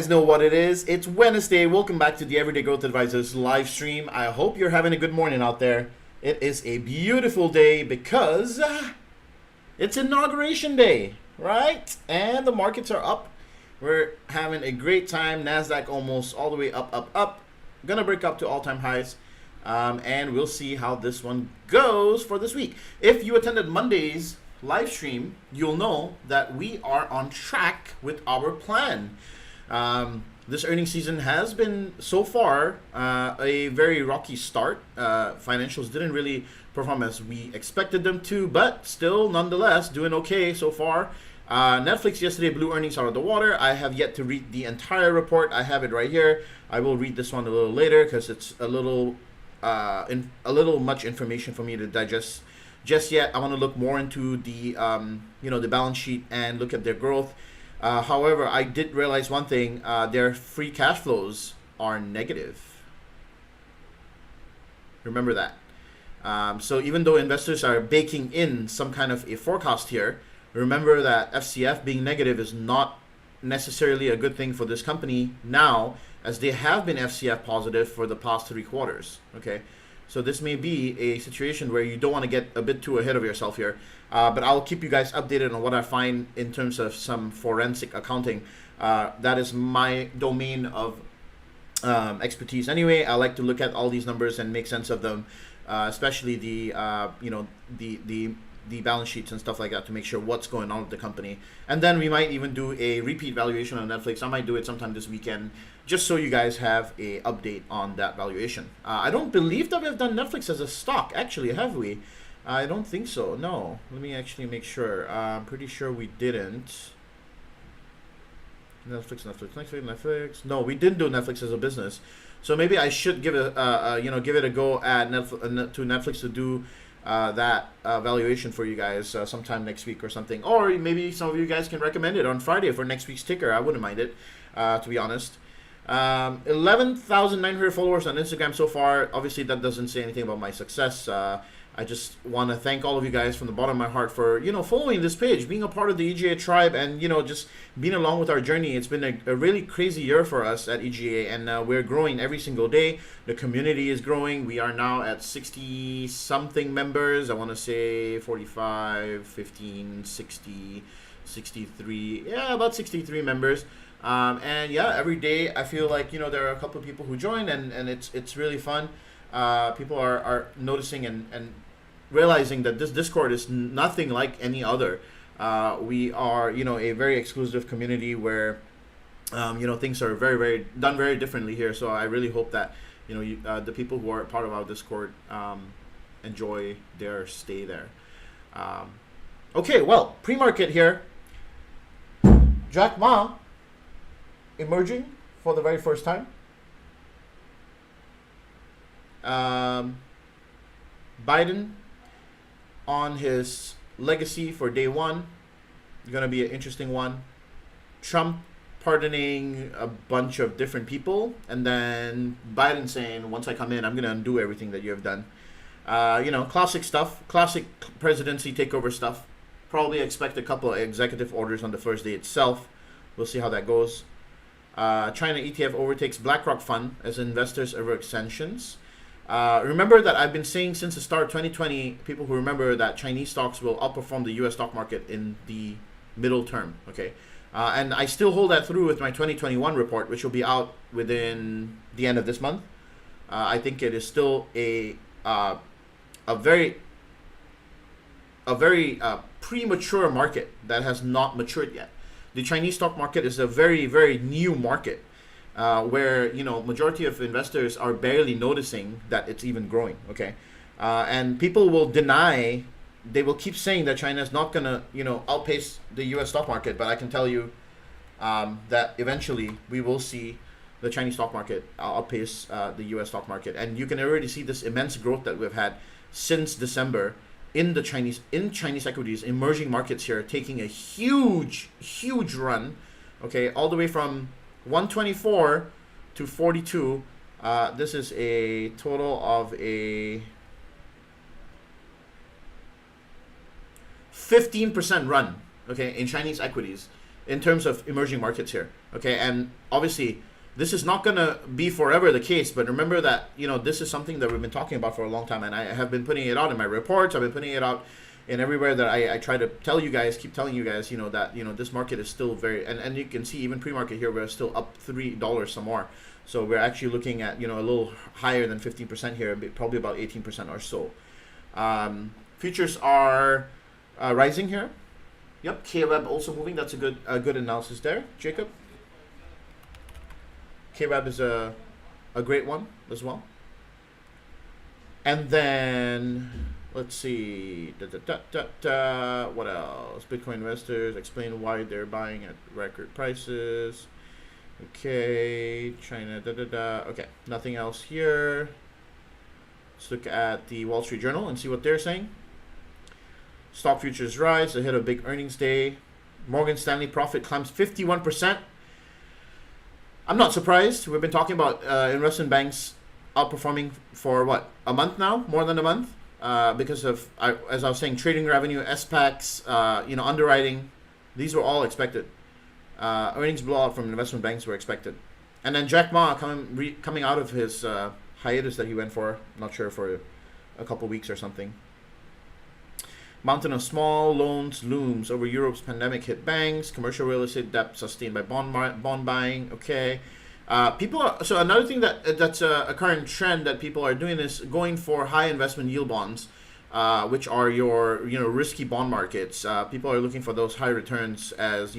guys know what it is. It's Wednesday. Welcome back to the Everyday Growth Advisors live stream. I hope you're having a good morning out there. It is a beautiful day because it's inauguration day, right? And the markets are up We're having a great time. NASDAQ almost all the way up, up, up. Gonna break up to all-time highs. And we'll see how this one goes for this week. If you attended Monday's live stream, you'll know that we are on track with our plan. This earnings season has been, so far, a very rocky start. Financials didn't really perform as we expected them to, but still, nonetheless, doing okay so far. Netflix yesterday blew earnings out of the water. I have yet to read the entire report. I have it right here. I will read this one a little later because it's a little much information for me to digest just yet. I want to look more into the the balance sheet and look at their growth. However, I did realize one thing: their free cash flows are negative. Remember that. So even though investors are baking in some kind of a forecast here, remember that FCF being negative is not necessarily a good thing for this company now, as they have been FCF positive for the past 3 quarters. Okay, so this may be a situation where you don't want to get a bit too ahead of yourself here, but I'll keep you guys updated on what I find in terms of some forensic accounting. That is my domain of expertise anyway. I like to look at all these numbers and make sense of them, especially the balance sheets and stuff like that, to make sure what's going on with the company. And then we might even do a repeat valuation on Netflix. I might do it sometime this weekend, just so you guys have a update on that valuation. I don't believe that we've done Netflix as a stock, actually, have we? I don't think so. No, let me actually make sure. I'm pretty sure we didn't. Netflix. No, we didn't do Netflix as a business. So maybe I should give it a go at Netflix to do that valuation for you guys sometime next week or something. Or maybe some of you guys can recommend it on Friday for next week's ticker. I wouldn't mind it, to be honest. 11,900 followers on Instagram so far. Obviously, that doesn't say anything about my success. I just want to thank all of you guys from the bottom of my heart for, following this page, being a part of the EGA tribe, and, just being along with our journey. It's been a really crazy year for us at EGA, and we're growing every single day. The community is growing. We are now at 60-something members. I want to say 45, 15, 60, 63. Yeah, about 63 members. And yeah, every day I feel like, there are a couple of people who join, and it's really fun. People are noticing and realizing that this Discord is nothing like any other. We are, a very exclusive community where, things are very done very differently here. So I really hope that, the people who are part of our Discord enjoy their stay there. Okay, well, pre-market here. Jack Ma emerging for the very first time. Biden on his legacy for day one. Going to be an interesting one. Trump pardoning a bunch of different people, and then Biden saying, once I come in, I'm going to undo everything that you have done. Classic stuff, classic presidency takeover stuff. Probably expect a couple of executive orders on the first day itself. We'll see how that goes. China ETF overtakes BlackRock fund as investors avert sanctions. Remember that I've been saying since the start of 2020, people who remember that Chinese stocks will outperform the US stock market in the middle term, okay? And I still hold that through with my 2021 report, which will be out within the end of this month. I think it is still a very premature market that has not matured yet. The Chinese stock market is a very new market. Where majority of investors are barely noticing that it's even growing. Okay, and people will deny. They will keep saying that China is not gonna outpace the U.S. stock market. But I can tell you that eventually we will see the Chinese stock market outpace the U.S. stock market, and you can already see this immense growth that we've had since December in the Chinese equities, emerging markets here taking a huge run. Okay, all the way from 124 to 42. This is a total of a 15% run, okay, in Chinese equities in terms of emerging markets here. Okay, and obviously this is not going to be forever the case, but remember that this is something that we've been talking about for a long time, and I have been putting it out in my reports. I've been putting it out and everywhere that I try to tell you guys, keep telling you guys, that this market is still very, and you can see even pre-market here, we're still up $3 some more. So we're actually looking at a little higher than 15% here, probably about 18% or so. Futures are rising here. Yep, KWeb also moving. That's a good analysis there, Jacob. KWeb is a great one as well. And then let's see. What else? Bitcoin investors explain why they're buying at record prices. Okay, China. Okay, nothing else here. Let's look at the Wall Street Journal and see what they're saying. Stock futures rise ahead of big earnings day. Morgan Stanley profit climbs 51%. I'm not surprised. We've been talking about investment banks outperforming for what, a month now, more than a month, because of, as I was saying, trading revenue, SPX, underwriting. These were all expected. Earnings blowout from investment banks were expected. And then Jack Ma coming out of his hiatus that he went for, not sure, for a couple weeks or something. Mountain of small loans looms over Europe's pandemic hit banks. Commercial real estate debt sustained by bond buying. Okay, so another thing that's a current trend that people are doing is going for high investment yield bonds, which are your risky bond markets. People are looking for those high returns as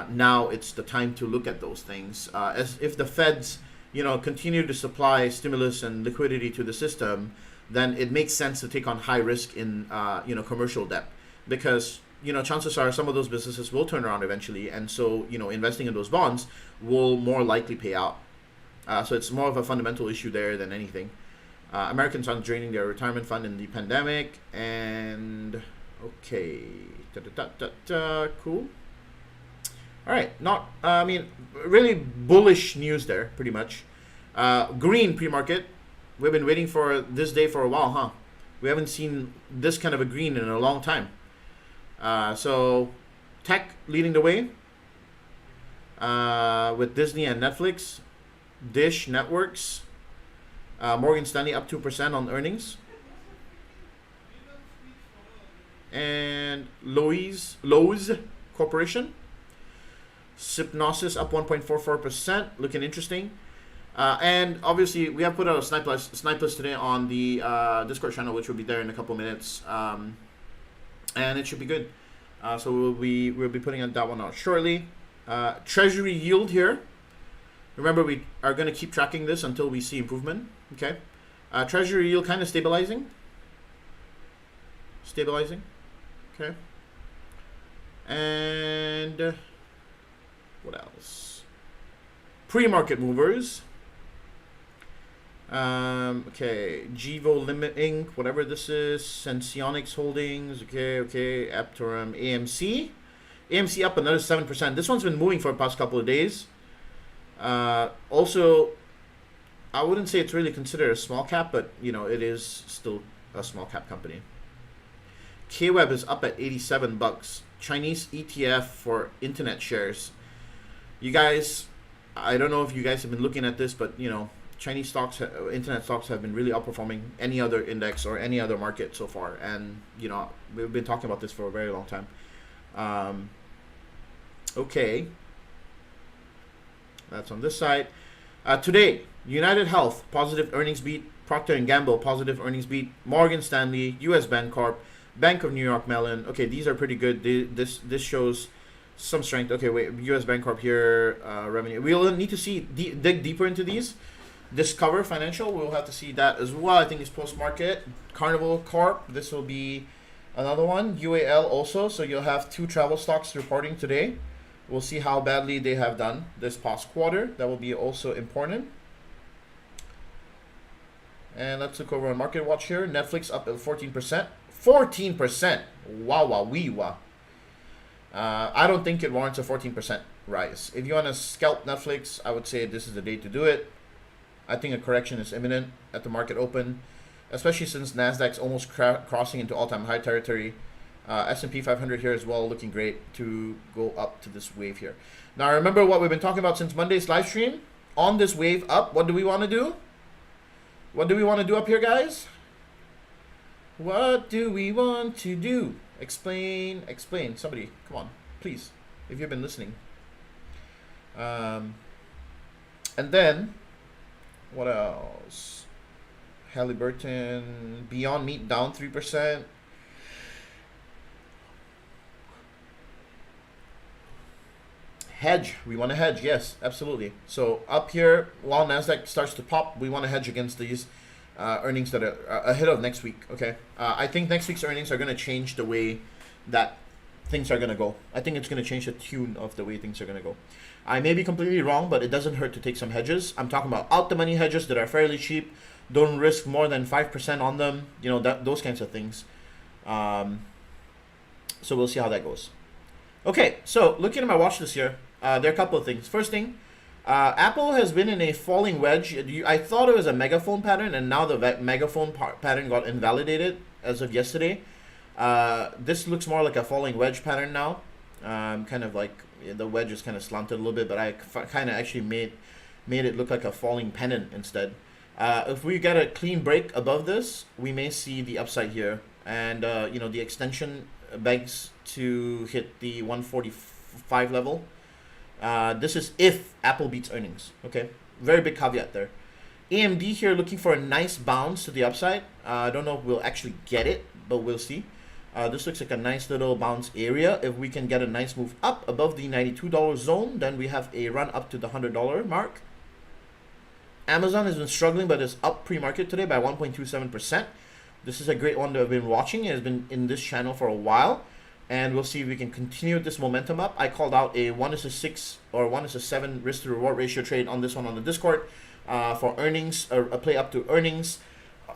now it's the time to look at those things. As if the Feds continue to supply stimulus and liquidity to the system, then it makes sense to take on high risk in commercial debt, because chances are some of those businesses will turn around eventually, and so investing in those bonds will more likely pay out. So it's more of a fundamental issue there than anything. Americans aren't draining their retirement fund in the pandemic, and okay, cool. All right, really bullish news there, pretty much. Green pre-market. We've been waiting for this day for a while, huh? We haven't seen this kind of a green in a long time. So tech leading the way with Disney and Netflix, Dish Networks, Morgan Stanley up 2% on earnings, and Lowe's Corporation, Sypnosis up 1.44%, looking interesting. And obviously, we have put out a snipe list today on the Discord channel, which will be there in a couple minutes, and it should be good. So we'll be putting that one out shortly. Treasury yield here. Remember, we are going to keep tracking this until we see improvement. Okay, Treasury yield kind of stabilizing. Okay, and what else? Pre-market movers. Okay, Gevo Limit Inc., whatever this is, Senseonics Holdings, okay, Aptorum, AMC up another 7%. This one's been moving for the past couple of days. Also, I wouldn't say it's really considered a small cap, but it is still a small cap company. KWeb is up at $87. Chinese ETF for internet shares. You guys, I don't know if you guys have been looking at this, but Chinese stocks, internet stocks, have been really outperforming any other index or any other market so far, and we've been talking about this for a very long time. Okay, that's on this side. Today, United Health positive earnings beat, Procter & Gamble positive earnings beat, Morgan Stanley, U.S. Bancorp, Bank of New York Mellon. Okay, these are pretty good. This shows some strength. Okay, wait, U.S. Bancorp here, revenue. We'll need to dig deeper into these. Discover Financial, we'll have to see that as well. I think it's post-market. Carnival Corp, this will be another one. UAL also, so you'll have two travel stocks reporting today. We'll see how badly they have done this past quarter. That will be also important. And let's look over on Market Watch here. Netflix up at 14%. 14%! Wow. I don't think it warrants a 14% rise. If you want to scalp Netflix, I would say this is the day to do it. I think a correction is imminent at the market open, especially since NASDAQ's almost crossing into all-time high territory. S&P 500 here as well, looking great to go up to this wave here. Now, remember what we've been talking about since Monday's live stream? On this wave up, what do we want to do? What do we want to do up here, guys? What do we want to do? Explain. Somebody, come on, please, if you've been listening. And then, what else? Halliburton, Beyond Meat down 3%. Hedge. We want to hedge. Yes, absolutely. So up here, while Nasdaq starts to pop, we want to hedge against these earnings that are ahead of next week. Okay. I think next week's earnings are going to change the way that things are going to go. I think it's going to change the tune of the way things are going to go. I may be completely wrong, but it doesn't hurt to take some hedges. I'm talking about out the money hedges that are fairly cheap. Don't risk more than 5% on them. You know, those kinds of things. So we'll see how that goes. Okay, so looking at my watch list here, there are a couple of things. First thing, Apple has been in a falling wedge. I thought it was a megaphone pattern, and now the megaphone pattern got invalidated as of yesterday. This looks more like a falling wedge pattern now. Kind of like the wedge is kind of slanted a little bit, but I kind of actually made it look like a falling pennant instead. If we get a clean break above this, we may see the upside here, and you know, the extension begs to hit the 145 level. This is if Apple beats earnings. Okay, very big caveat there. AMD here looking for a nice bounce to the upside. I don't know if we'll actually get it, but we'll see. This looks like a nice little bounce area. If we can get a nice move up above the $92 zone, then we have a run up to the $100 mark. Amazon has been struggling, but is up pre-market today by 1.27%. This is a great one that I've been watching. It has been in this channel for a while, and we'll see if we can continue this momentum up. I called out a 1:6 or 1:7 risk to reward ratio trade on this one on the Discord for earnings, or a play up to earnings,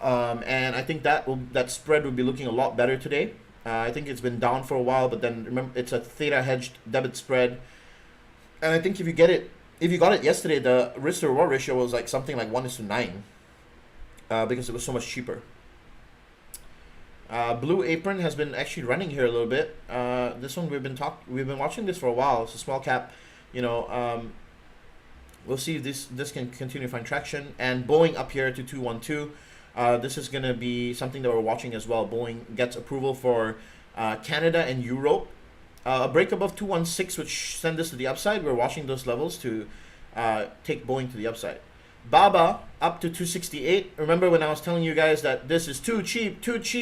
and I think that spread will be looking a lot better today. I think it's been down for a while, but then remember, it's a theta hedged debit spread, and I think if you got it yesterday, the risk to reward ratio was like something like 1:9 because it was so much cheaper. Blue Apron has been actually running here a little bit. This one we've been watching this for a while. It's a small cap, you know. We'll see if this can continue to find traction. And Boeing up here to 212. This is gonna be something that we're watching as well. Boeing gets approval for Canada and Europe. A break above 216, which send this to the upside. We're watching those levels to take Boeing to the upside. Baba up to 268. Remember when I was telling you guys that this is too cheap, guys.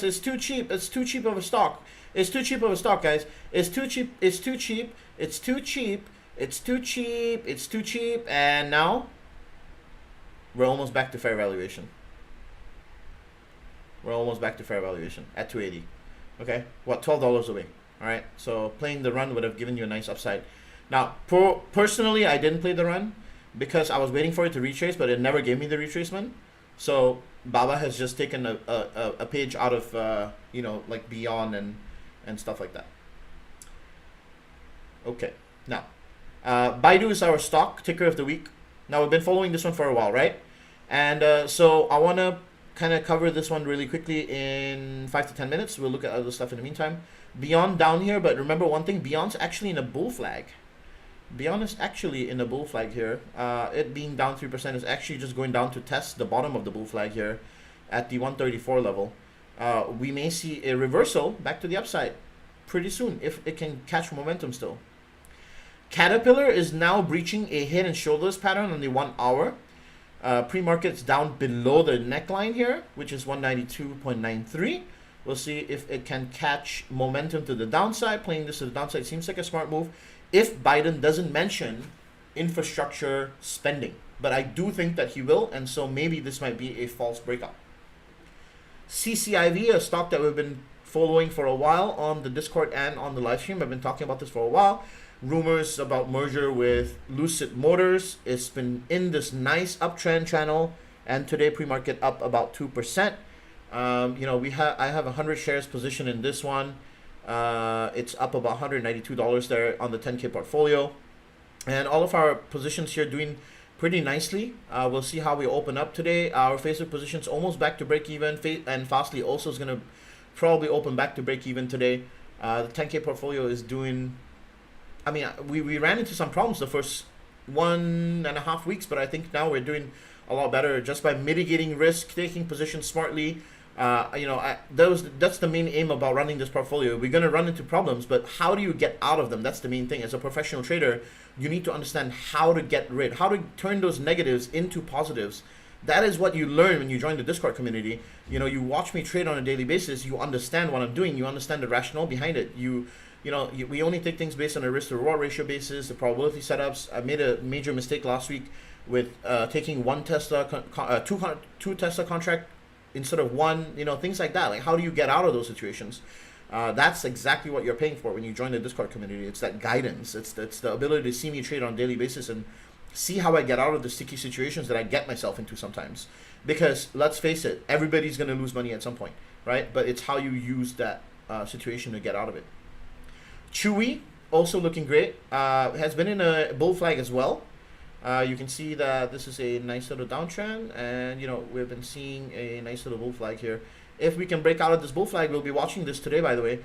It's too cheap. It's too cheap of a stock. It's too cheap of a stock, guys. It's too cheap. It's too cheap. It's too cheap. It's too cheap. It's too cheap. And now we're almost back to fair valuation. We're almost back to fair valuation at 280. Okay, what, $12 away. All right, so playing the run would have given you a nice upside. Now, personally, I didn't play the run because I was waiting for it to retrace, but it never gave me the retracement. So Baba has just taken a page out of you know, like Beyond and stuff like that. Okay, now BIDU is our stock ticker of the week. Now we've been following this one for a while, right? And so I want to kind of cover this one really quickly in 5 to 10 minutes. We'll look at other stuff in the meantime. Beyond down here, but remember one thing: Beyond's actually in a bull flag. Beyond is actually in a bull flag here. It being down 3% is actually just going down to test the bottom of the bull flag here at the 134 level. We may see a reversal back to the upside pretty soon if it can catch momentum still. Caterpillar is now breaching a head and shoulders pattern on the 1 hour. Pre-market's down below the neckline here, which is 192.93. We'll see if it can catch momentum to the downside. Playing this to the downside seems like a smart move if Biden doesn't mention infrastructure spending. But I do think that he will, and so maybe this might be a false breakout. CCIV, a stock that we've been following for a while on the Discord and on the live stream. I've been talking about this for a while. Rumors about merger with Lucid Motors. It's been in this nice uptrend channel, and today pre-market up about 2%. You know, I have 100 shares position in this one. It's up about $192 there on the 10K portfolio, and all of our positions here doing pretty nicely. We'll see how we open up today. Our Facebook position's almost back to break even, and Fastly also is going to probably open back to break even today. The 10K portfolio is doing, I mean, we ran into some problems the first 1.5 weeks, but I think now we're doing a lot better just by mitigating risk, taking positions smartly. That's the main aim about running this portfolio. We're going to run into problems, but how do you get out of them? That's the main thing. As a professional trader, you need to understand how to how to turn those negatives into positives. That is what you learn when you join the Discord community. You watch me trade on a daily basis. You understand what I'm doing. You understand the rationale behind it. We only take things based on a risk to reward ratio basis, the probability setups. I made a major mistake last week with taking one Tesla, two Tesla contract instead of one, things like that. Like, how do you get out of those situations? That's exactly what you're paying for when you join the Discord community. It's that guidance. It's the ability to see me trade on a daily basis and see how I get out of the sticky situations that I get myself into sometimes. Because let's face it, everybody's going to lose money at some point, right? But it's how you use that situation to get out of it. Chewy, also looking great. Has been in a bull flag as well. You can see that this is a nice little downtrend, and we've been seeing a nice little bull flag here. If we can break out of this bull flag, we'll be watching this today, by the way.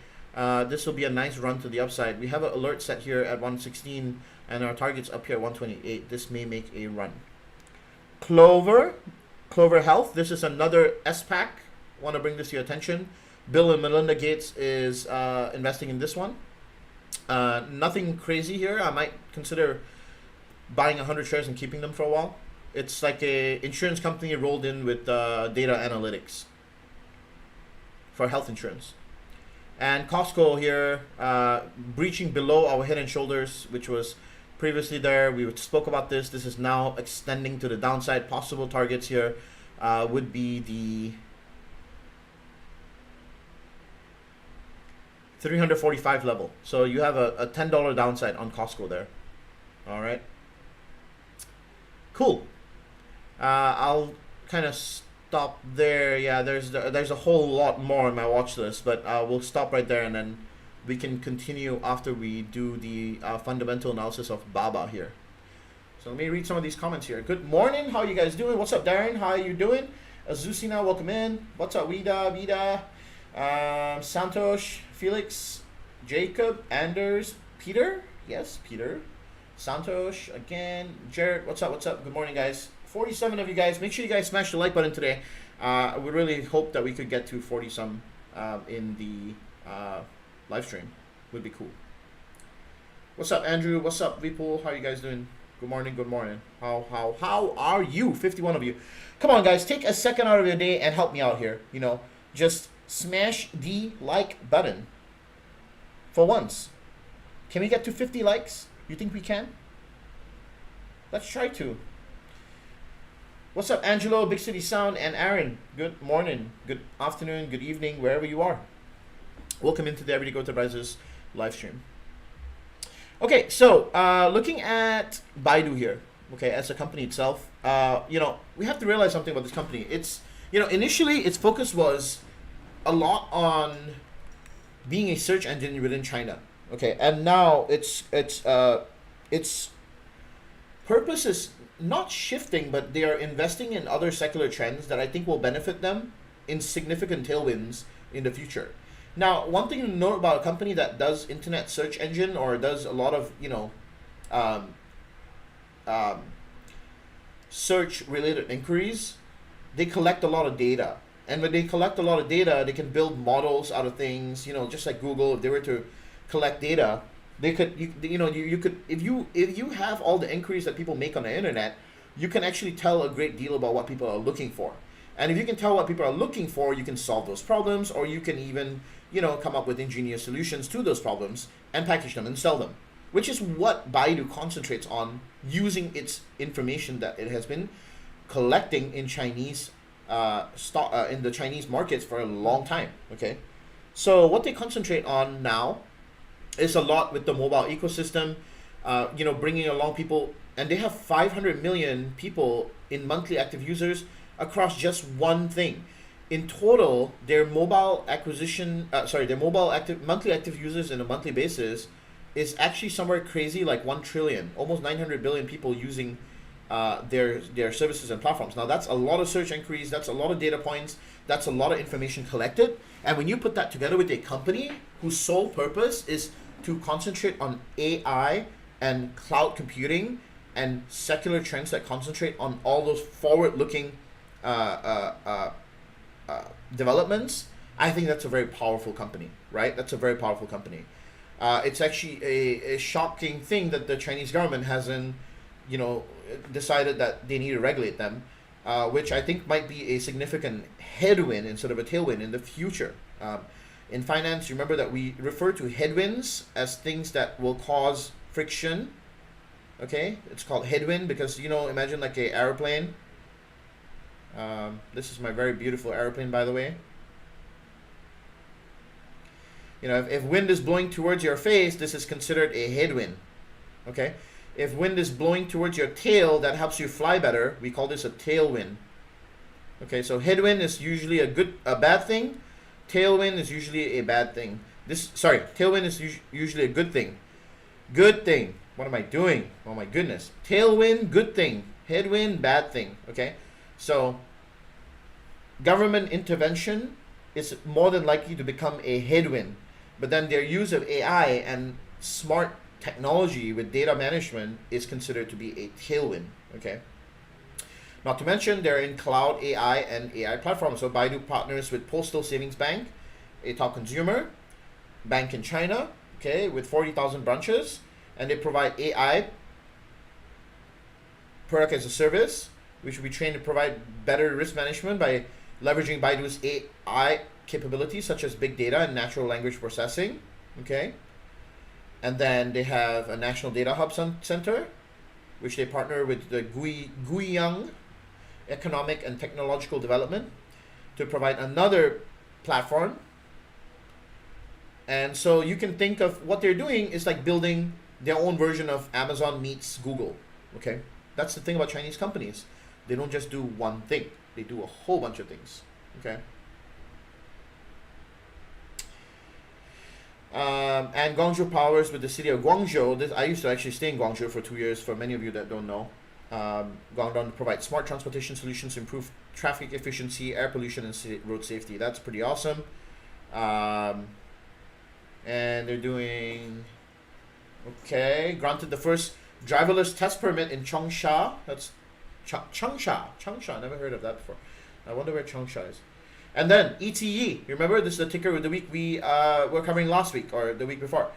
This will be a nice run to the upside. We have an alert set here at 116, and our target's up here at 128. This may make a run. Clover Health. This is another SPAC. Want to bring this to your attention. Bill and Melinda Gates is investing in this one. Nothing crazy here. I might consider buying 100 shares and keeping them for a while. It's like a insurance company rolled in with data analytics for health insurance. And Costco here, breaching below our head and shoulders, which was previously there. We spoke about this. This is now extending to the downside. Possible targets here would be the 345 level. So you have a $10 downside on Costco there. All right. Cool. I'll kind of stop there. Yeah, there's a whole lot more on my watch list, but we'll stop right there, and then we can continue after we do the fundamental analysis of BABA here. So let me read some of these comments here. Good morning. How are you guys doing? What's up, Darren? How are you doing? Azusina, welcome in. What's up, Vida? Santosh, Felix, Jacob, Anders, Peter. Yes, Peter. Santosh again. Jared, what's up? Good morning, guys. 47 of you guys. Make sure you guys smash the like button today. I would really hope that we could get to 40 some in the live stream. Would be cool. What's up, Andrew? What's up, Vipul? How are you guys doing? Good morning. How are you? 51 of you. Come on, guys. Take a second out of your day and help me out here. Just smash the like button for once. Can we get to 50 likes? You think we can? Let's try to. What's up, Angelo, Big City Sound, and Aaron? Good morning, good afternoon, good evening, wherever you are. Welcome into the Everyday Growth Advisors live stream. Okay, so looking at BIDU here, okay, as a company itself, we have to realize something about this company. It's, initially its focus was a lot on being a search engine within China. Okay, and now its purpose is not shifting, but they are investing in other secular trends that I think will benefit them in significant tailwinds in the future. Now, one thing to note about a company that does internet search engine or does a lot of search related inquiries, they collect a lot of data. And when they collect a lot of data, they can build models out of things, just like Google. If they were to collect data, they could, you could, if you have all the inquiries that people make on the internet, you can actually tell a great deal about what people are looking for. And if you can tell what people are looking for, you can solve those problems, or you can even, come up with ingenious solutions to those problems and package them and sell them, which is what BIDU concentrates on, using its information that it has been collecting in Chinese in the Chinese markets for a long time. Okay, so what they concentrate on now is a lot with the mobile ecosystem, bringing along people, and they have 500 million people in monthly active users across just one thing. In total, their mobile monthly active users in a monthly basis is actually somewhere crazy like 1 trillion, almost 900 billion people using their services and platforms. Now that's a lot of search inquiries, that's a lot of data points, that's a lot of information collected. And when you put that together with a company whose sole purpose is to concentrate on AI and cloud computing and secular trends that concentrate on all those forward-looking developments, I think that's a very powerful company, right? That's a very powerful company. It's actually a shocking thing that the Chinese government hasn't, decided that they need to regulate them, which I think might be a significant headwind instead of a tailwind in the future. In finance, remember that we refer to headwinds as things that will cause friction. Okay, it's called headwind because, imagine like a airplane. This is my very beautiful airplane, by the way. If wind is blowing towards your face, this is considered a headwind. Okay, if wind is blowing towards your tail, that helps you fly better. We call this a tailwind. Okay, so headwind is usually a bad thing. Tailwind is usually a bad thing. Tailwind is usually a good thing. Good thing. What am I doing? Oh my goodness. Tailwind, good thing. Headwind, bad thing. Okay, so government intervention is more than likely to become a headwind. But then their use of AI and smart technology with data management is considered to be a tailwind. Okay. Not to mention they're in cloud AI and AI platforms. So BIDU partners with Postal Savings Bank, a top consumer bank in China, okay, with 40,000 branches, and they provide AI product as a service, which will be trained to provide better risk management by leveraging BIDU's AI capabilities such as big data and natural language processing. Okay, and then they have a national data hub center, which they partner with the Guiyang Economic and Technological Development to provide another platform. And so you can think of what they're doing is like building their own version of Amazon meets Google. Okay, that's the thing about Chinese companies. They don't just do one thing. They do a whole bunch of things. Okay. And Guangzhou powers with the city of Guangzhou. I used to actually stay in Guangzhou for 2 years, for many of you that don't know. Guangdong to provide smart transportation solutions to improve traffic efficiency, air pollution, and road safety. That's pretty awesome. And they're doing, okay, granted the first driverless test permit in Changsha. That's Changsha, never heard of that before. I wonder where Changsha is. And then ETE, remember this is the ticker of the week we were covering last week or the week before.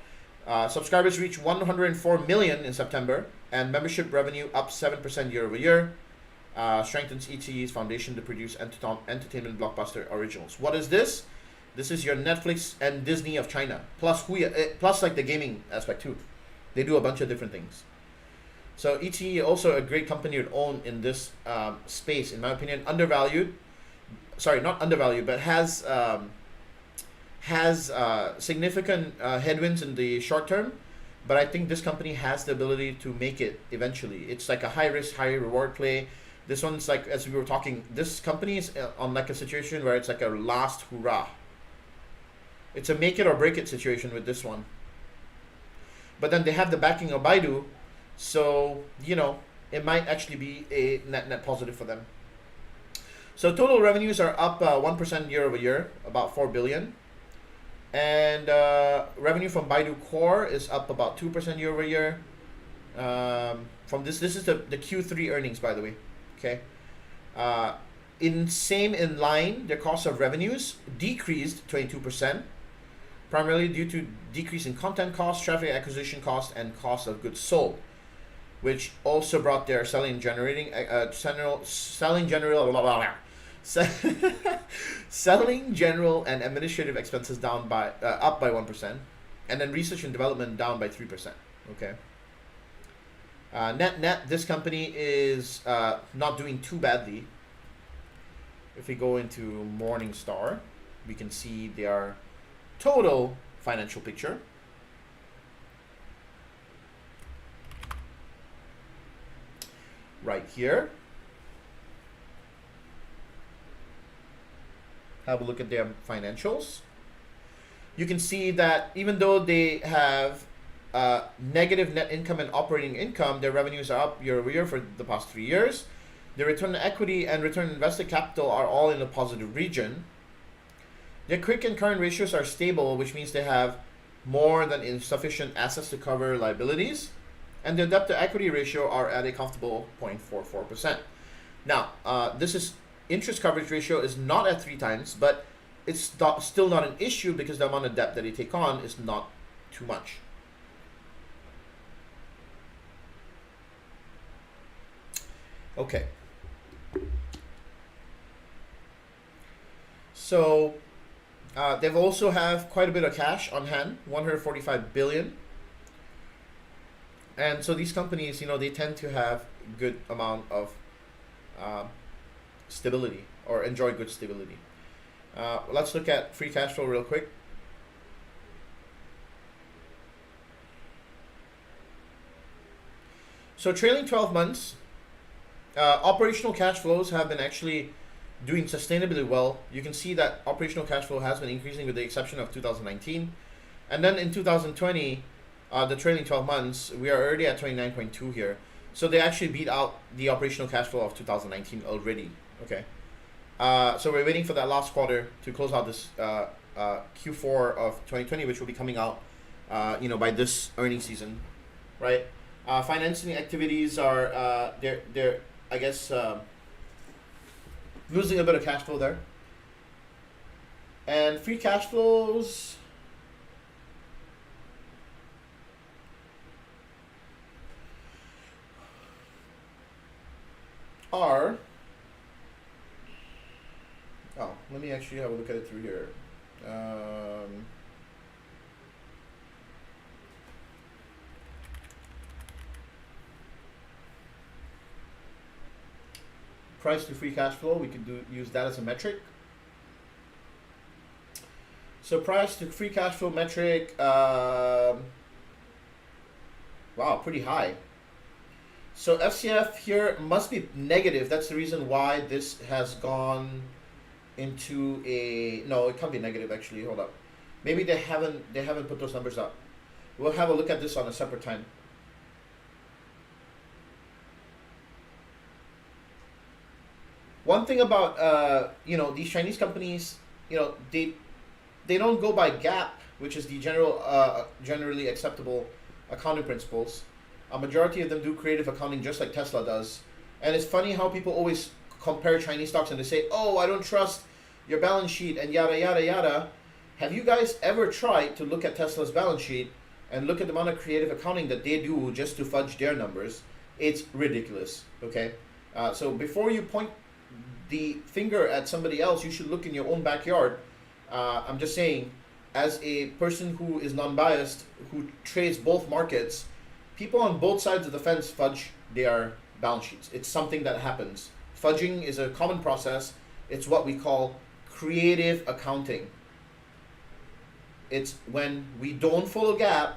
Subscribers reached 104 million in September, and membership revenue up 7% year over year. Strengthens ETE's foundation to produce entertainment blockbuster originals. What is this? This is your Netflix and Disney of China, plus like the gaming aspect too. They do a bunch of different things. So ETE also a great company to own in this space, in my opinion. Undervalued. Sorry, not undervalued, but has significant headwinds in the short term, but I think this company has the ability to make it eventually. It's like a high risk, high reward play. This one's like, as we were talking, this company is on like a situation where it's like a last hurrah. It's a make it or break it situation with this one. But then they have the backing of BIDU, so it might actually be a net positive for them. So total revenues are up 1% year over year, about 4 billion. And revenue from BIDU Core is up about 2% year over year. From this is the Q3 earnings, by the way. Okay. In line, their cost of revenues decreased 22%, primarily due to decrease in content costs, traffic acquisition costs, and cost of goods sold, which also brought their selling general and administrative expenses down by up by 1%, and then research and development down by 3%. Okay. Net, this company is not doing too badly. If we go into Morningstar, we can see their total financial picture. Right here. Have a look at their financials. You can see that even though they have negative net income and operating income, their revenues are up year over year for the past 3 years. Their return on equity and return on invested capital are all in a positive region. Their quick and current ratios are stable, which means they have more than insufficient assets to cover liabilities. and their debt to equity ratio are at a comfortable 0.44%. Now, this is interest coverage ratio is not at 3 times, but it's still not an issue because the amount of debt that they take on is not too much. Okay. So they've also have quite a bit of cash on hand, 145 billion. And so these companies, they tend to have good amount of stability, or enjoy good stability. Let's look at free cash flow real quick. So trailing 12 months, operational cash flows have been actually doing sustainably well. You can see that operational cash flow has been increasing with the exception of 2019. And then in 2020, the trailing 12 months, we are already at 29.2 here. So they actually beat out the operational cash flow of 2019 already. Okay. So we're waiting for that last quarter to close out this Q4 of 2020, which will be coming out, by this earnings season, right? Financing activities are they're I guess losing a bit of cash flow there, and free cash flows are. Oh, let me actually have a look at it through here. Price to free cash flow, we could use that as a metric. So price to free cash flow metric, wow, pretty high. So FCF here must be negative. That's the reason why this has gone into a, no, it can't be negative actually. Hold up, maybe they haven't put those numbers up. We'll have a look at this on a separate time. One thing about these Chinese companies, they don't go by GAAP, which is the generally acceptable accounting principles. A majority of them do creative accounting just like Tesla does. And it's funny how people always compare Chinese stocks and they say, oh, I don't trust your balance sheet and yada, yada, yada. Have you guys ever tried to look at Tesla's balance sheet and look at the amount of creative accounting that they do just to fudge their numbers? It's ridiculous, okay? So before you point the finger at somebody else, you should look in your own backyard. I'm just saying, as a person who is non-biased, who trades both markets, people on both sides of the fence fudge their balance sheets. It's something that happens. Fudging is a common process. It's what we call creative accounting. It's when we don't follow GAAP,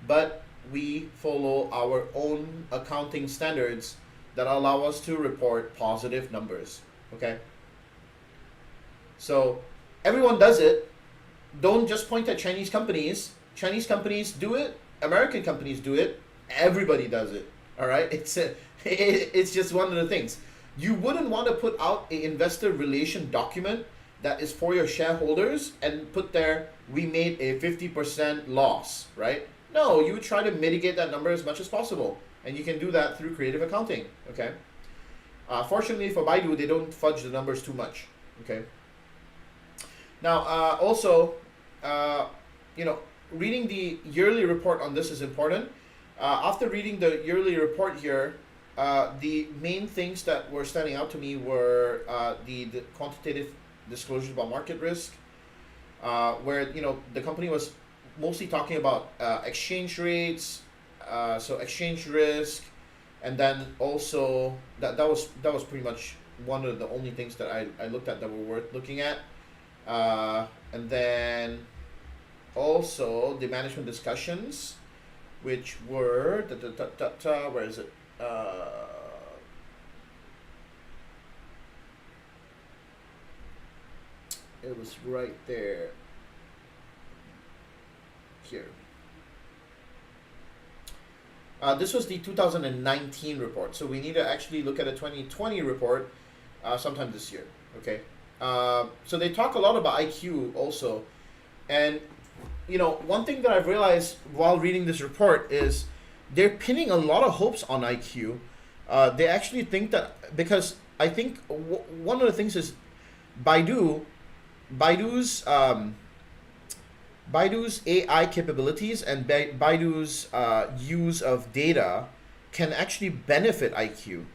but we follow our own accounting standards that allow us to report positive numbers, okay? So everyone does it. Don't just point at Chinese companies. Chinese companies do it. American companies do it. Everybody does it, all right? It's just one of the things. You wouldn't want to put out an investor relation document that is for your shareholders and put there, we made a 50% loss, right? No, you would try to mitigate that number as much as possible. And you can do that through creative accounting, okay? Fortunately for BIDU, they don't fudge the numbers too much, okay? Now, also, reading the yearly report on this is important. After reading the yearly report here, the main things that were standing out to me were the quantitative disclosures about market risk, where the company was mostly talking about exchange rates, so exchange risk, and then also that was pretty much one of the only things that I looked at that were worth looking at, and then also the management discussions, which were where is it? It was right there. Here. This was the 2019 report, so we need to actually look at a 2020 report sometime this year. Okay. So they talk a lot about IQ also, and one thing that I've realized while reading this report is they're pinning a lot of hopes on IQ. They actually think that, because I think one of the things is Baidu's AI capabilities and Baidu's use of data can actually benefit IQ.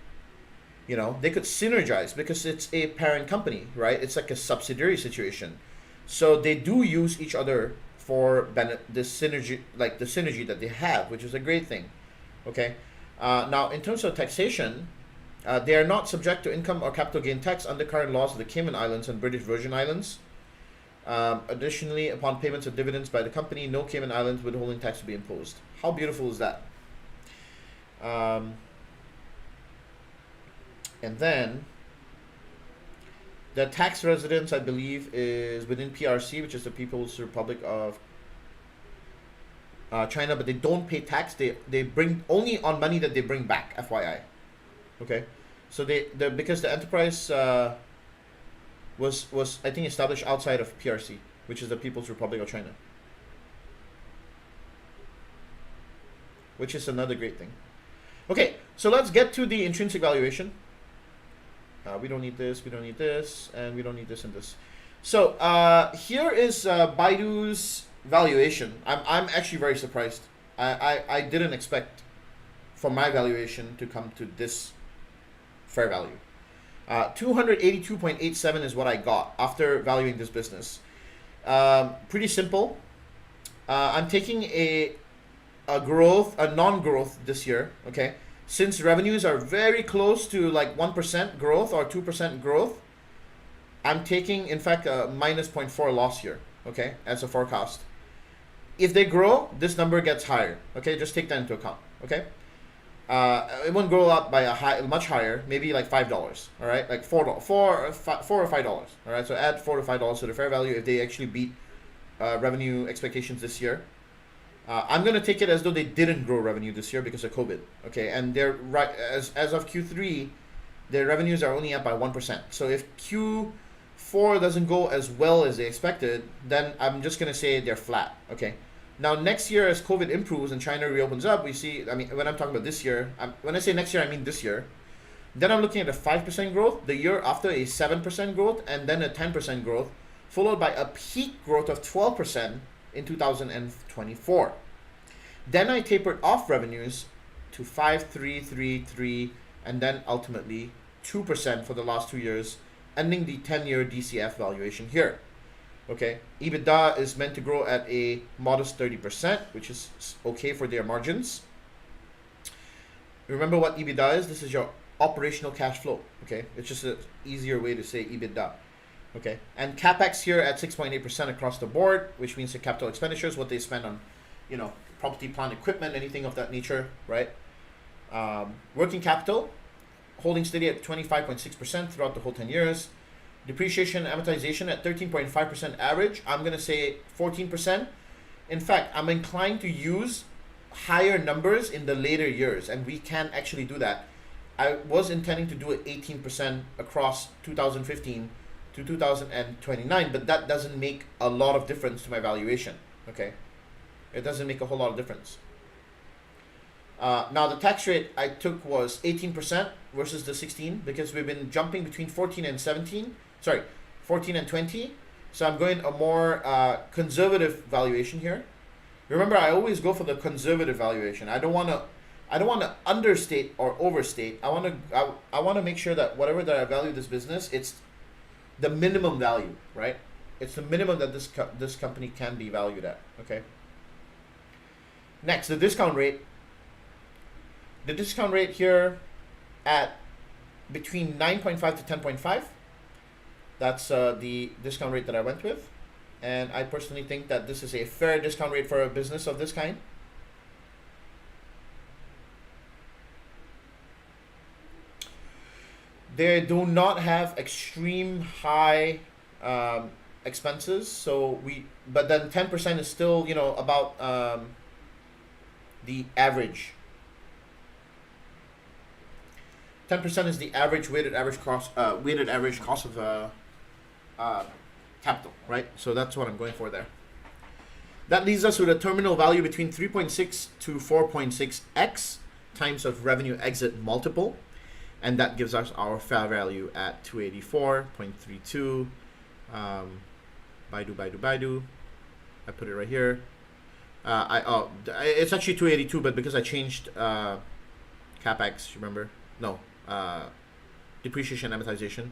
You know, they could synergize because it's a parent company, right? It's like a subsidiary situation. So they do use each other for this synergy, like the synergy that they have, which is a great thing. Okay. Now, in terms of taxation, they are not subject to income or capital gain tax under current laws of the Cayman Islands and British Virgin Islands. Additionally, upon payments of dividends by the company, no Cayman Islands withholding tax will be imposed. How beautiful is that? And then the tax residence, I believe, is within PRC, which is the People's Republic of China, but they don't pay tax. They bring only on money that they bring back, FYI. Okay, so because the enterprise was I think established outside of PRC, which is the People's Republic of China, which is another great thing. Okay, so let's get to the intrinsic valuation. We don't need this, we don't need this, and we don't need this and this. So here is Baidu's valuation. I'm actually very surprised. I didn't expect for my valuation to come to this fair value. 282.87 is what I got after valuing this business. Pretty simple. I'm taking a non-growth this year, okay? Since revenues are very close to like 1% growth or 2% growth, I'm taking, in fact, a minus 0.4 loss here, okay, as a forecast. If they grow, this number gets higher, okay? Just take that into account, okay? It won't grow up by much higher, maybe like $5, all right? Like $4 or $5, all right? So add $4 to $5 to the fair value if they actually beat revenue expectations this year. I'm going to take it as though they didn't grow revenue this year because of COVID, okay? And they're right as of Q3, their revenues are only up by 1%. So if Q4 doesn't go as well as they expected, then I'm just going to say they're flat, okay? Now, next year, as COVID improves and China reopens up, we see, I mean, when I'm talking about this year, when I say next year, I mean this year. Then I'm looking at a 5% growth, the year after a 7% growth, and then a 10% growth, followed by a peak growth of 12% in 2024. Then I tapered off revenues to 5,333, and then ultimately 2% for the last 2 years, ending the 10-year DCF valuation here. Okay, EBITDA is meant to grow at a modest 30%, which is okay for their margins. Remember what EBITDA is? This is your operational cash flow. Okay, it's just an easier way to say EBITDA. Okay, and CapEx here at 6.8% across the board, which means the capital expenditures, what they spend on, you know, property, plant, equipment, anything of that nature, right? Working capital, holding steady at 25.6% throughout the whole 10 years. Depreciation and amortization at 13.5% average. I'm going to say 14%. In fact, I'm inclined to use higher numbers in the later years, and we can actually do that. I was intending to do it 18% across 2015 to 2029, but that doesn't make a lot of difference to my valuation, okay? It doesn't make a whole lot of difference. Now, the tax rate I took was 18% versus the 16 because we've been jumping between 14 and 20. So I'm going a more conservative valuation here. Remember, I always go for the conservative valuation. I don't want to understate or overstate. I want to make sure that whatever that I value this business, it's the minimum value, right? It's the minimum that this company can be valued at. Okay. Next, the discount rate. The discount rate here at between 9.5 to 10.5. That's the discount rate that I went with. And I personally think that this is a fair discount rate for a business of this kind. They do not have extreme high expenses, but then 10% is still, you know, about the average. 10% is the average weighted average cost of capital, right? So that's what I'm going for there. That leaves us with a terminal value between 3.6 to 4.6x times of revenue exit multiple. And that gives us our fair value at 284.32. BIDU. I put it right here. It's actually 282, but because I changed capex, remember? No, depreciation amortization.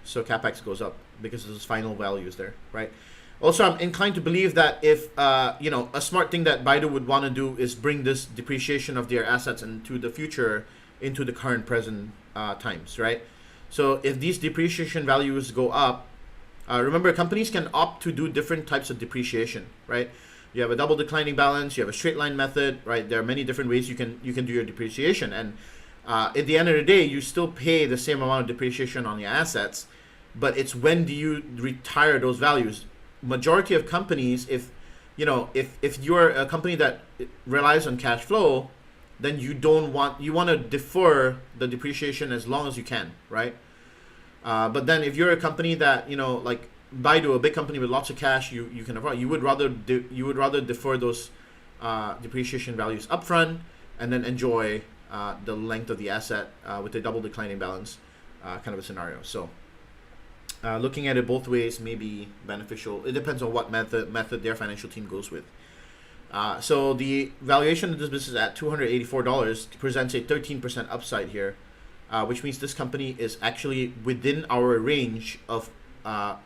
So capex goes up because those final values there, right? Also, I'm inclined to believe that if a smart thing that BIDU would want to do is bring this depreciation of their assets into the future, into the current present times, right? So if these depreciation values go up, remember, companies can opt to do different types of depreciation, right? You have a double declining balance, you have a straight line method, right? There are many different ways you can do your depreciation, and at the end of the day, you still pay the same amount of depreciation on your assets, but it's when do you retire those values? Majority of companies, if you're a company that relies on cash flow, then you want to defer the depreciation as long as you can, right? But then if you're a company that like BIDU, a big company with lots of cash, you can afford, you would rather defer those depreciation values upfront and then enjoy the length of the asset with a double declining balance kind of a scenario. So looking at it both ways may be beneficial. It depends on what method their financial team goes with. So the valuation of this business at $284 presents a 13% upside here, which means this company is actually within our range of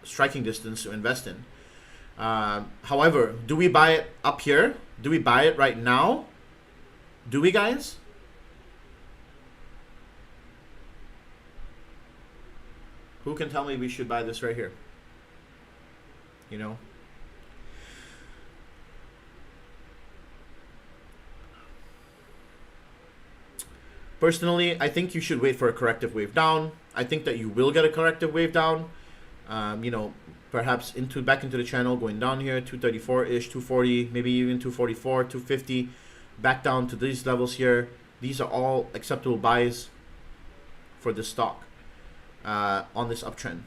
striking distance to invest in. However, do we buy it up here? Do we buy it right now? Do we, guys? Who can tell me we should buy this right here? Personally, I think you should wait for a corrective wave down. I think that you will get a corrective wave down. Perhaps back into the channel, going down here, 234-ish, 240, maybe even 244, 250, back down to these levels here. These are all acceptable buys for this stock on this uptrend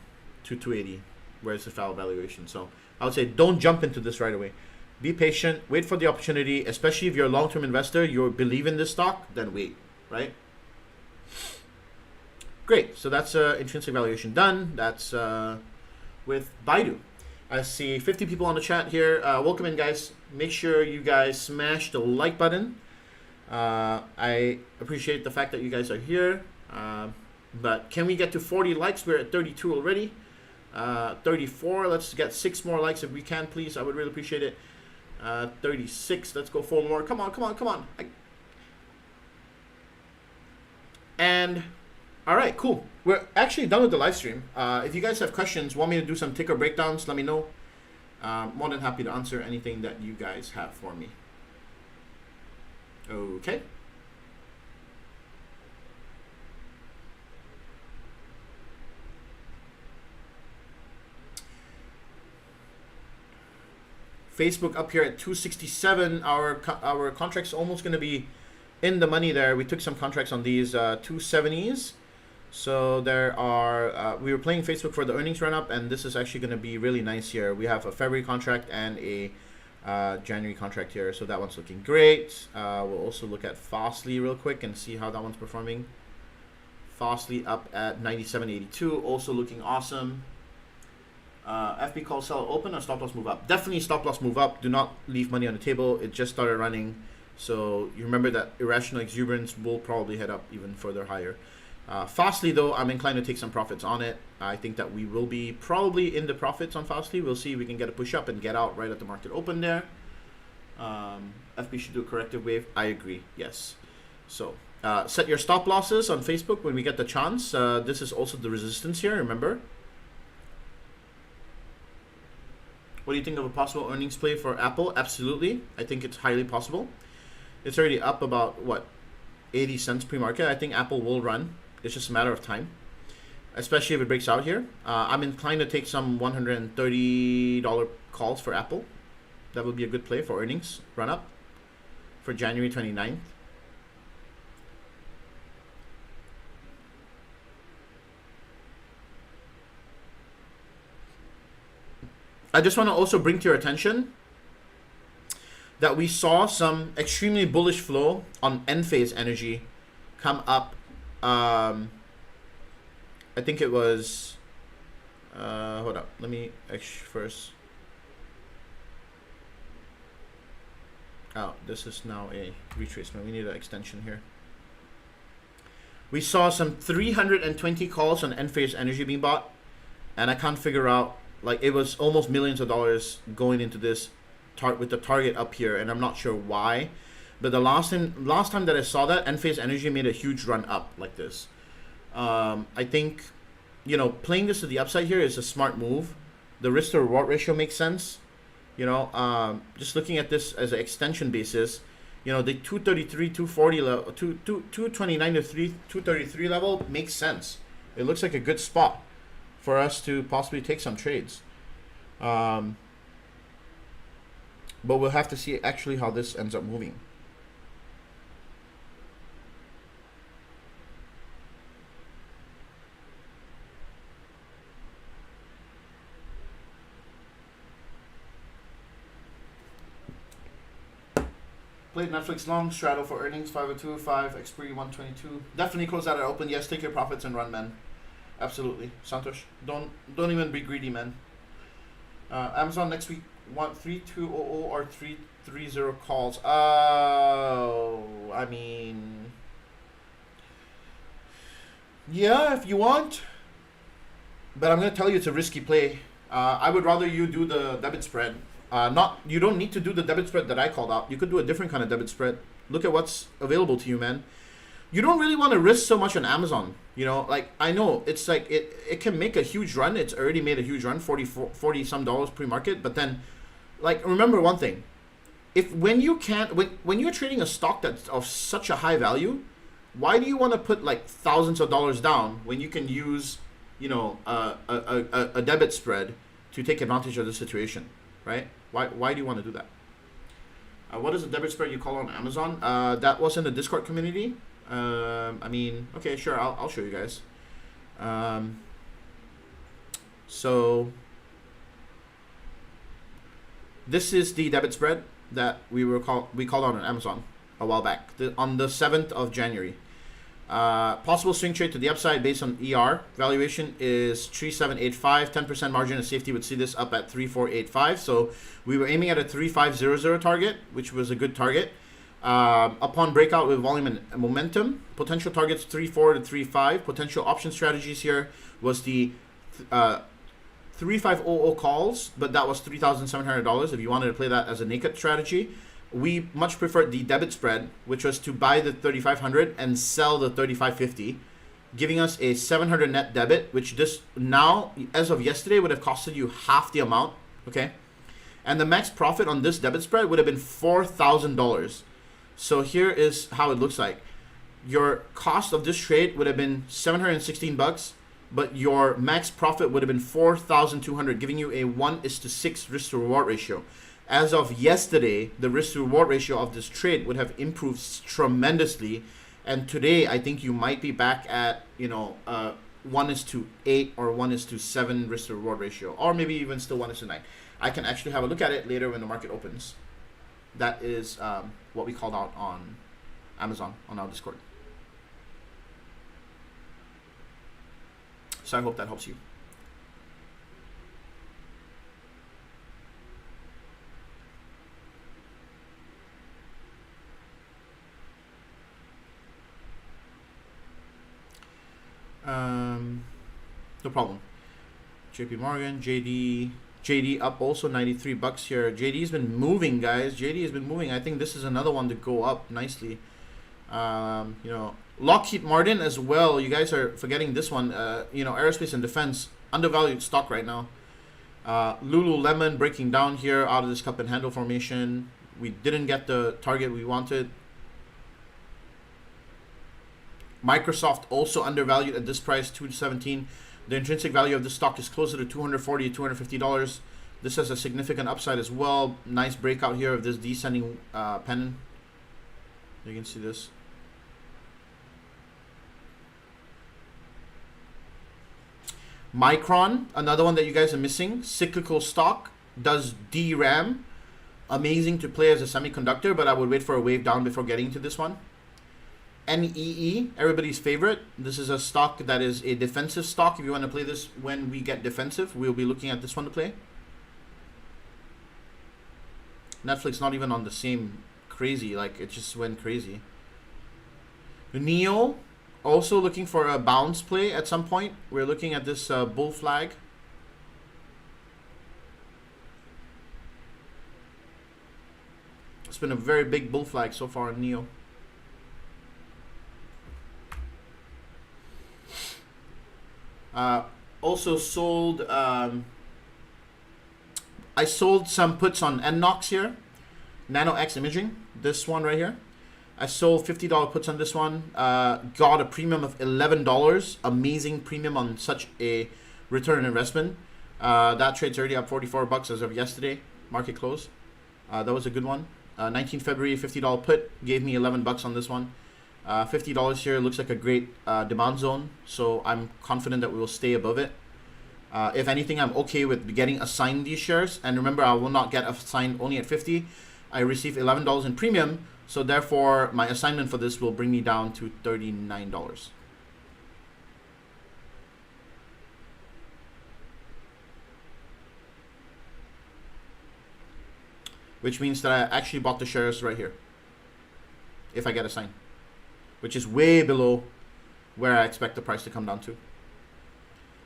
to 280, where it's the foul valuation. So I would say don't jump into this right away. Be patient, wait for the opportunity, especially if you're a long-term investor, you believe in this stock, then wait, right? Great, so that's intrinsic valuation done. That's with BIDU. I see 50 people on the chat here. Welcome in, guys. Make sure you guys smash the like button. I appreciate the fact that you guys are here. But can we get to 40 likes? We're at 32 already. 34, let's get 6 more likes if we can, please. I would really appreciate it. 36, let's go 4 more. Come on. And all right, cool. We're actually done with the live stream. If you guys have questions, want me to do some ticker breakdowns, let me know. More than happy to answer anything that you guys have for me. Okay. Facebook up here at 267. Our contract's almost going to be in the money there. We took some contracts on these 270s. So there are, we were playing Facebook for the earnings run up, and this is actually going to be really nice here. We have a February contract and a January contract here. So that one's looking great. We'll also look at Fastly real quick and see how that one's performing. Fastly up at 97.82, also looking awesome. FB call sell open or stop loss move up? Definitely stop loss move up. Do not leave money on the table. It just started running. So you remember that irrational exuberance will probably head up even further higher. Fastly though, I'm inclined to take some profits on it. I think that we will be probably in the profits on Fastly. We'll see if we can get a push up and get out right at the market open there. FB should do a corrective wave. I agree, yes. So set your stop losses on Facebook when we get the chance. This is also the resistance here, remember? What do you think of a possible earnings play for Apple? Absolutely. I think it's highly possible. It's already up about, what, 80 cents pre-market. I think Apple will run. It's just a matter of time, especially if it breaks out here. I'm inclined to take some $130 calls for Apple. That would be a good play for earnings run up for January 29th. I just want to also bring to your attention that we saw some extremely bullish flow on Enphase Energy come up. I think it was, hold up, let me first. Oh, this is now a retracement. We need an extension here. We saw some 320 calls on Enphase Energy being bought, and I can't figure out, like, it was almost millions of dollars going into this with the target up here, and I'm not sure why. But the last time that I saw that, Enphase Energy made a huge run up like this. I think, you know, playing this to the upside here is a smart move. The risk to reward ratio makes sense. You know, just looking at this as an extension basis, you know, the 233, 240 level, 229 to 233 level makes sense. It looks like a good spot for us to possibly take some trades. But we'll have to see actually how this ends up moving. Played Netflix long, straddle for earnings, 502.5, expiry 122. Definitely close out at open. Yes, take your profits and run, man. Absolutely. Santosh, don't even be greedy, man. Amazon next week, want 3200 or 330 calls. I mean, yeah, if you want. But I'm going to tell you it's a risky play. I would rather you do the debit spread. You don't need to do the debit spread that I called out. You could do a different kind of debit spread. Look at what's available to you, man. You don't really want to risk so much on Amazon. You know, like, I know it's like it can make a huge run. It's already made a huge run, 40 some dollars pre-market. But then, like, remember one thing. When you're trading a stock that's of such a high value, why do you want to put like thousands of dollars down when you can use, you know, a debit spread to take advantage of the situation, right? Why do you want to do that? What is a debit spread you call on Amazon? That was in the Discord community. I mean, okay, sure, I'll show you guys. So this is the debit spread that we called on Amazon a while back, on the 7th of January. Possible swing trade to the upside based on ER. Valuation is 3785. 10% margin of safety would see this up at 3485. So we were aiming at a 3500 target, which was a good target. Upon breakout with volume and momentum, potential targets 34 to 35. Potential option strategies here was the 3500 calls, but that was $3,700 if you wanted to play that as a naked strategy. We much preferred the debit spread, which was to buy the 3500 and sell the 3550, giving us a 700 net debit, which this now, as of yesterday, would have costed you half the amount, okay? And the max profit on this debit spread would have been $4,000. So here is how it looks like. Your cost of this trade would have been $716, but your max profit would have been $4,200, giving you a 1:6 risk to reward ratio. As of yesterday, the risk to reward ratio of this trade would have improved tremendously, and today I think you might be back at, you know, 1:8 or 1:7 risk to reward ratio, or maybe even still 1:9. I can actually have a look at it later when the market opens. That is what we called out on Amazon on our Discord. So I hope that helps you. No problem. JP Morgan, JD up also $93 here. JD's been moving, guys. JD has been moving. I think this is another one to go up nicely. You know, Lockheed Martin as well. You guys are forgetting this one. You know, aerospace and defense, undervalued stock right now. Lululemon breaking down here out of this cup and handle formation. We didn't get the target we wanted. Microsoft also undervalued at this price, $217. The intrinsic value of the stock is closer to $240 to $250. This has a significant upside as well. Nice breakout here of this descending pennant. You can see this. Micron, another one that you guys are missing. Cyclical stock, does DRAM. amazing to play as a semiconductor, but I would wait for a wave down before getting to this one. NEE, everybody's favorite. This is a stock that is a defensive stock. If you want to play this when we get defensive, we'll be looking at this one to play. Netflix not even on the same crazy, like it just went crazy. NEO, also looking for a bounce play at some point. We're looking at this bull flag. It's been a very big bull flag so far in NEO. Also sold, I sold some puts on NNOX here. Nano X Imaging, this one right here. I sold $50 puts on this one. Got a premium of $11. Amazing premium on such a return on investment. That trade's already up 44 bucks as of yesterday, market close. That was a good one. 19 February, $50 put, gave me 11 bucks on this one. $50 here looks like a great demand zone, so I'm confident that we will stay above it. If anything, I'm okay with getting assigned these shares. And remember, I will not get assigned only at 50. I receive $11 in premium, so therefore my assignment for this will bring me down to $39. Which means that I actually bought the shares right here, if I get assigned, which is way below where I expect the price to come down to.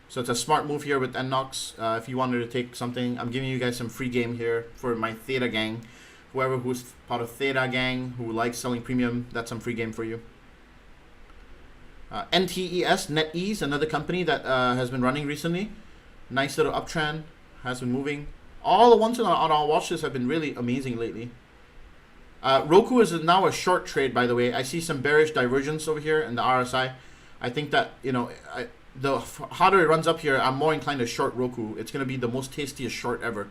So it's a smart move here with NNOX. If you wanted to take something, I'm giving you guys some free game here for my Theta gang. Whoever who's part of Theta gang, who likes selling premium, that's some free game for you. NTES, NetEase, another company that has been running recently. Nice little uptrend, has been moving. All the ones on our watch list have been really amazing lately. Roku is now a short trade, by the way. I see some bearish divergence over here in the RSI. I think that, you know, the harder it runs up here, I'm more inclined to short Roku. It's going to be the most tastiest short ever.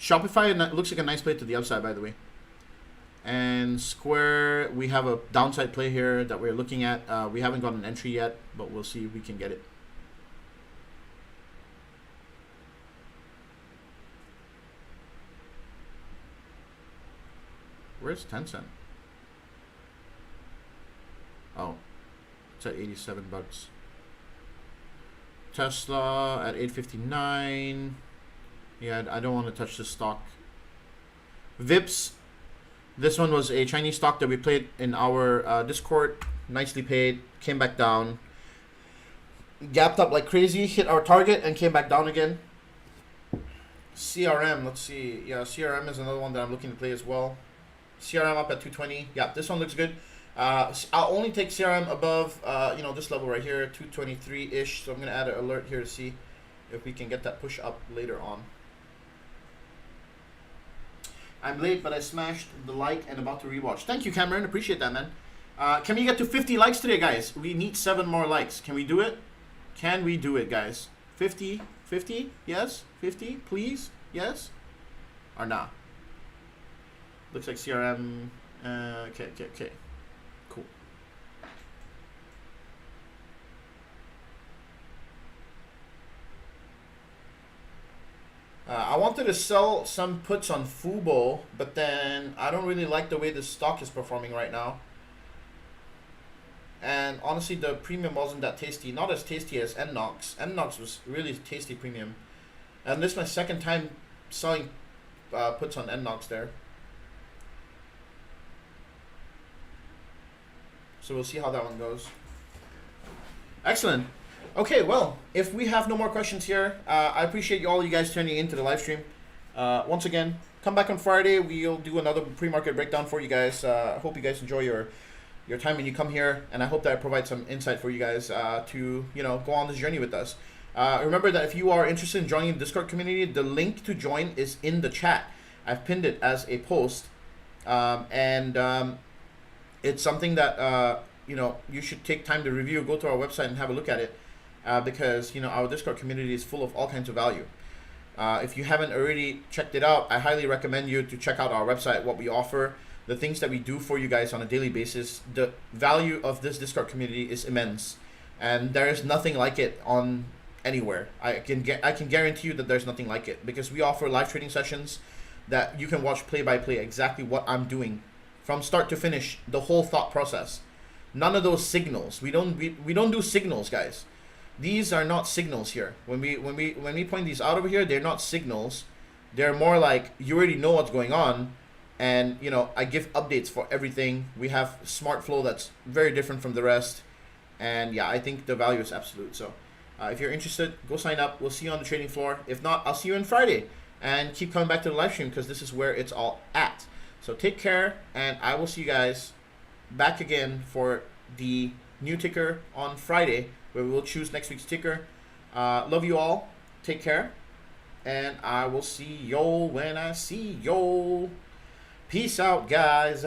Shopify looks like a nice play to the upside, by the way. And Square, we have a downside play here that we're looking at. We haven't got an entry yet, but we'll see if we can get it. Where's Tencent? Oh, it's at 87 bucks. Tesla at 859. Yeah, I don't want to touch this stock. Vips. This one was a Chinese stock that we played in our Discord. Nicely paid. Came back down. Gapped up like crazy. Hit our target and came back down again. CRM. Let's see. Yeah, CRM is another one that I'm looking to play as well. CRM up at 220. Yeah, this one looks good. I'll only take CRM above, you know, this level right here, 223-ish. So I'm going to add an alert here to see if we can get that push up later on. I'm late, but I smashed the like and about to rewatch. Thank you, Cameron. Appreciate that, man. Can we get to 50 likes today, guys? We need 7 more likes. Can we do it? Can we do it, guys? 50? 50? Yes? 50? Please? Yes? Or not? Looks like CRM. Okay. Cool. I wanted to sell some puts on Fubo, but then I don't really like the way the stock is performing right now. And honestly, the premium wasn't that tasty. Not as tasty as NNOX. NNOX was really tasty premium. And this is my second time selling puts on NNOX there. So we'll see how that one goes. Excellent. Okay, well, if we have no more questions here, I appreciate all you guys tuning into the live stream. Once again, come back on Friday. We'll do another pre-market breakdown for you guys. I hope you guys enjoy your time when you come here, and I hope that I provide some insight for you guys to, you know, go on this journey with us. Remember that if you are interested in joining the Discord community, the link to join is in the chat. I've pinned it as a post, it's something that you know, you should take time to review. Go to our website and have a look at it, because, you know, our Discord community is full of all kinds of value. If you haven't already checked it out, I highly recommend you to check out our website, what we offer, the things that we do for you guys on a daily basis. The value of this Discord community is immense, and there is nothing like it on anywhere. I can guarantee you that there's nothing like it, because we offer live trading sessions that you can watch play by play exactly what I'm doing from start to finish, the whole thought process. None of those signals. We don't do signals, guys. These are not signals here. When we point these out over here, they're not signals. They're more like you already know what's going on, and you know, I give updates for everything. We have smart flow that's very different from the rest, and yeah, I think the value is absolute. So if you're interested, go sign up. We'll see you on the trading floor. If not, I'll see you on Friday, and keep coming back to the live stream, because this is where it's all at. So take care, and I will see you guys back again for the new ticker on Friday, where we will choose next week's ticker. Love you all. Take care. And I will see yo when I see yo. Peace out, guys.